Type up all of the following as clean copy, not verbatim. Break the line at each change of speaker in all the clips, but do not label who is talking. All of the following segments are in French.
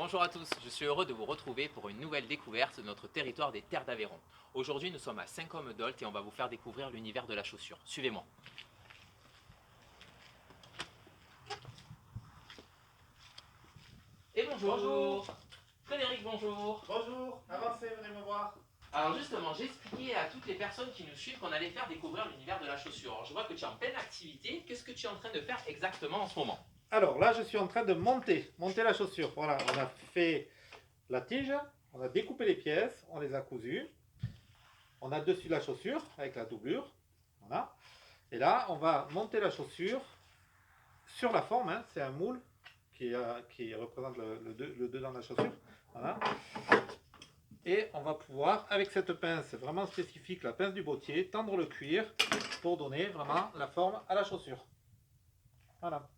Bonjour à tous, je suis heureux de vous retrouver pour une nouvelle découverte de notre territoire des terres d'Aveyron. Aujourd'hui nous sommes à Saint-Côme-d'Olt et on va vous faire découvrir l'univers de la chaussure. Suivez-moi. Et bonjour.
Bonjour.
Frédéric, bonjour.
Bonjour, avancez, venez me voir.
Alors justement, j'ai expliqué à toutes les personnes qui nous suivent qu'on allait faire découvrir l'univers de la chaussure. Alors je vois que tu es en pleine activité, qu'est-ce que tu es en train de faire exactement en ce moment?
Alors là, je suis en train de monter la chaussure. Voilà, on a fait la tige, on a découpé les pièces, on les a cousues. On a dessus la chaussure avec la doublure. Voilà. Et là, on va monter la chaussure sur la forme. Hein, c'est un moule qui représente le dedans de la chaussure. Voilà. Et on va pouvoir, avec cette pince vraiment spécifique, la pince du bottier, tendre le cuir pour donner vraiment la forme à la chaussure. Voilà.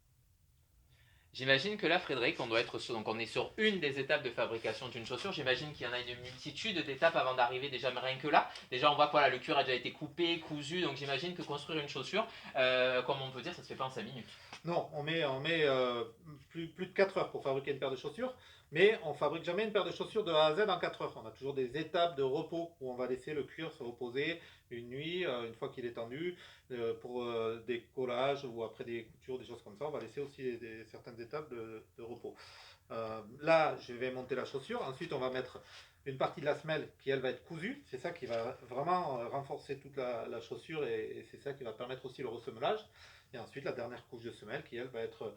J'imagine que là, Frédéric, donc on est sur une des étapes de fabrication d'une chaussure. J'imagine qu'il y en a une multitude d'étapes avant d'arriver déjà rien que là. Déjà, on voit que voilà, le cuir a déjà été coupé, cousu, donc j'imagine que construire une chaussure, comme on peut dire, ça se fait pas en 5 minutes.
Non, on met plus de 4 heures pour fabriquer une paire de chaussures, mais on fabrique jamais une paire de chaussures de A à Z en 4 heures. On a toujours des étapes de repos où on va laisser le cuir se reposer une nuit, une fois qu'il est tendu, pour des collages ou après des coutures, des choses comme ça. On va laisser aussi certaines étapes de repos. Là, je vais monter la chaussure. Ensuite, on va mettre une partie de la semelle qui, elle, va être cousue. C'est ça qui va vraiment renforcer toute la chaussure et c'est ça qui va permettre aussi le ressemelage. Et ensuite, la dernière couche de semelle qui, elle, va être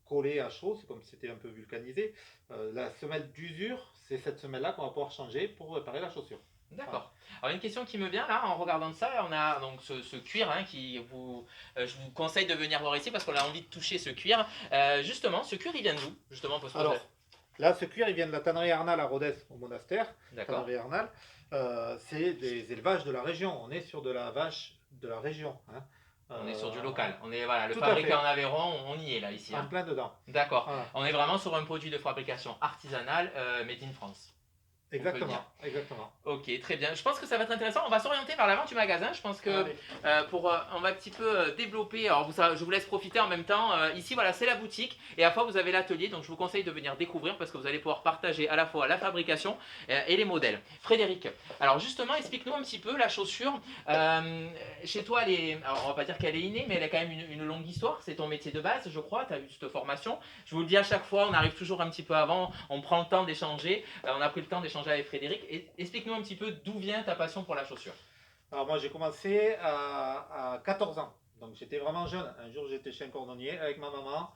collée à chaud, c'est comme si c'était un peu vulcanisé. La semelle d'usure, c'est cette semelle-là qu'on va pouvoir changer pour réparer la chaussure.
D'accord. Alors une question qui me vient là en regardant ça, on a donc ce cuir je vous conseille de venir voir ici parce qu'on a envie de toucher ce cuir. Justement, ce cuir il vient d'où? Justement parce que
Alors, là, ce cuir, il vient de la tannerie Arnal à Rodez, au monastère.
D'accord.
Tannerie Arnal, c'est des élevages de la région. On est sur de la vache de la région. Hein.
On est sur du local. On est voilà, le
Tout à
fabriqué
fait.
en Aveyron, on y est là ici.
En plein dedans.
D'accord.
Voilà.
On est vraiment sur un produit de fabrication artisanale made in France.
Exactement, exactement.
Ok, très bien. Je pense que ça va être intéressant. On va s'orienter vers l'avant du magasin. Je pense que on va un petit peu développer. Alors je vous laisse profiter en même temps. Ici, voilà, c'est la boutique et à la fois vous avez l'atelier. Donc je vous conseille de venir découvrir parce que vous allez pouvoir partager à la fois la fabrication et les modèles. Frédéric, alors justement, explique-nous un petit peu la chaussure. Chez toi, alors on va pas dire qu'elle est innée, mais elle a quand même une longue histoire. C'est ton métier de base, je crois. Tu as eu cette formation. Je vous le dis à chaque fois, on arrive toujours un petit peu avant. On prend le temps d'échanger. On a pris le temps d'échanger avec Frédéric. Explique-nous un petit peu d'où vient ta passion pour la chaussure.
Alors moi j'ai commencé à 14 ans, donc j'étais vraiment jeune. Un jour j'étais chez un cordonnier avec ma maman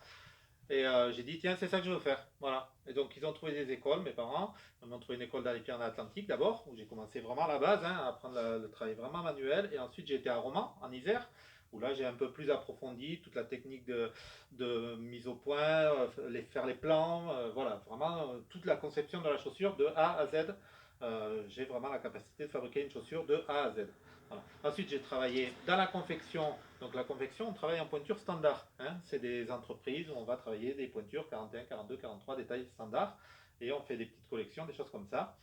et j'ai dit tiens c'est ça que je veux faire. Voilà. Et donc ils ont trouvé des écoles, mes parents. Ils m'ont trouvé une école dans les Pyrénées-Atlantiques d'abord, où j'ai commencé vraiment à la base, hein, à apprendre le travail vraiment manuel. Et ensuite j'ai été à Romans, en Isère, où là j'ai un peu plus approfondi toute la technique de mise au point, faire les plans, voilà, vraiment toute la conception de la chaussure de A à Z. J'ai vraiment la capacité de fabriquer une chaussure de A à Z. Voilà. Ensuite, j'ai travaillé dans la confection. Donc la confection, on travaille en pointure standard. Hein. C'est des entreprises où on va travailler des pointures 41, 42, 43, des tailles standards. Et on fait des petites collections, des choses comme ça.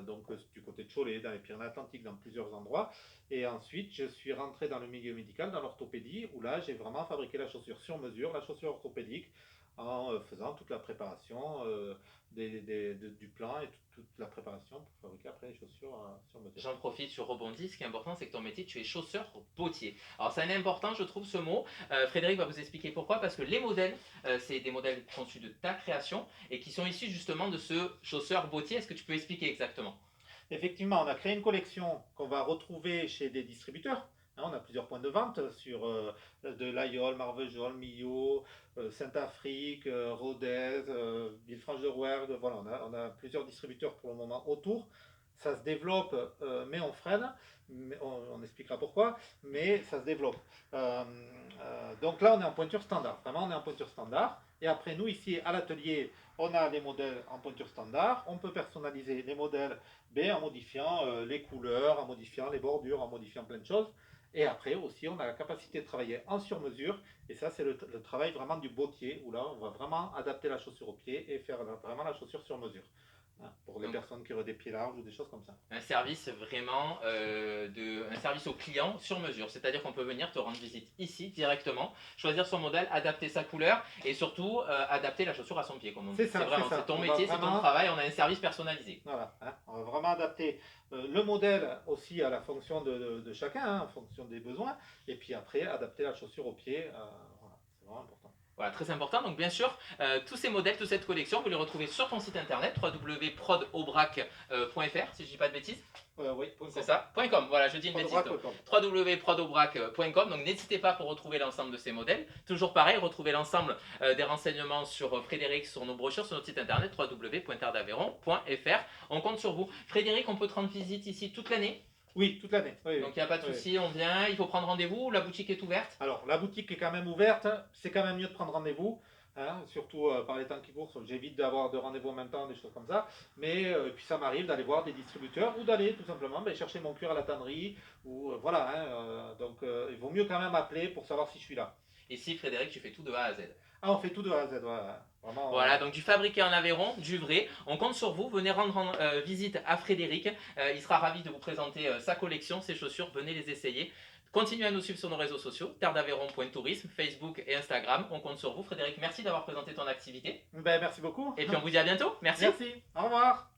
Donc du côté de Cholet, dans les Pyrénées-Atlantiques, dans plusieurs endroits. Et ensuite, je suis rentré dans le milieu médical, dans l'orthopédie, où là, j'ai vraiment fabriqué la chaussure sur mesure, la chaussure orthopédique, en faisant toute la préparation du plan et toute la préparation pour fabriquer après les chaussures sur mesure.
J'en profite, je rebondis. Ce qui est important, c'est que ton métier, tu es chausseur bottier. Alors, c'est important, je trouve, ce mot. Frédéric va vous expliquer pourquoi. Parce que les modèles, c'est des modèles conçus de ta création et qui sont issus justement de ce chausseur bottier. Est-ce que tu peux expliquer exactement?
Effectivement, on a créé une collection qu'on va retrouver chez des distributeurs. On a plusieurs points de vente sur de l'Aïol, Marvejols, Millau, Saint-Afrique, Rodez, Villefranche-de-Rouergue. Voilà, on a plusieurs distributeurs pour le moment autour. Ça se développe, mais on freine. Mais on expliquera pourquoi, mais ça se développe. Donc là, on est en pointure standard. Vraiment, on est en pointure standard. Et après, nous, ici, à l'atelier, on a les modèles en pointure standard. On peut personnaliser les modèles en modifiant les couleurs, en modifiant les bordures, en modifiant plein de choses. Et après aussi, on a la capacité de travailler en sur-mesure. Et ça, c'est le travail vraiment du bottier, où là, on va vraiment adapter la chaussure au pied et faire vraiment la chaussure sur mesure. hein, pour les
Donc,
personnes qui auraient des pieds larges ou des choses comme ça.
un service vraiment, un service au client sur mesure. C'est-à-dire qu'on peut venir te rendre visite ici directement, choisir son modèle, adapter sa couleur et surtout adapter la chaussure à son pied, comme on dit.
C'est ça,
vraiment,
c'est ça.
c'est ton
On va
métier, c'est ton
vraiment,
travail, on a un service personnalisé.
voilà, hein, on va vraiment adapter le modèle aussi à la fonction de chacun, hein, en fonction des besoins, et puis après adapter la chaussure au pied. Voilà, c'est vraiment important.
Voilà, très important. Donc bien sûr, tous ces modèles, toute cette collection, vous les retrouvez sur ton site internet www.prodaubrac.fr, si je dis pas de bêtises.
Oui,
C'est ça. .com. Voilà, je dis une bêtise.
Prodaubrac.com.
www.prodaubrac.com. Donc n'hésitez pas pour retrouver l'ensemble de ces modèles. Toujours pareil, retrouvez l'ensemble des renseignements sur Frédéric, sur nos brochures, sur notre site internet www.terredaveyron.fr. On compte sur vous. Frédéric, on peut te rendre visite ici toute l'année.
Oui, toute l'année. Oui,
Donc il n'y a pas de souci, on vient, il faut prendre rendez-vous, la boutique est ouverte.
Alors, la boutique est quand même ouverte, c'est quand même mieux de prendre rendez-vous, hein, surtout par les temps qui courent, j'évite d'avoir de rendez-vous en même temps, des choses comme ça, mais puis ça m'arrive d'aller voir des distributeurs ou d'aller tout simplement chercher mon cuir à la tannerie, ou voilà, hein, donc il vaut mieux quand même appeler pour savoir si je suis là.
Ici, Frédéric, tu fais tout de A à Z.
Ah, on fait tout de A à Z, ouais, vraiment.
Voilà, donc du fabriqué en Aveyron, du vrai. On compte sur vous. Venez rendre visite à Frédéric. Il sera ravi de vous présenter sa collection, ses chaussures. Venez les essayer. Continuez à nous suivre sur nos réseaux sociaux, terredaveyron.tourisme, Facebook et Instagram. On compte sur vous. Frédéric, merci d'avoir présenté ton activité.
Ben, merci beaucoup.
Et puis on vous dit à bientôt. Merci.
Merci, au revoir.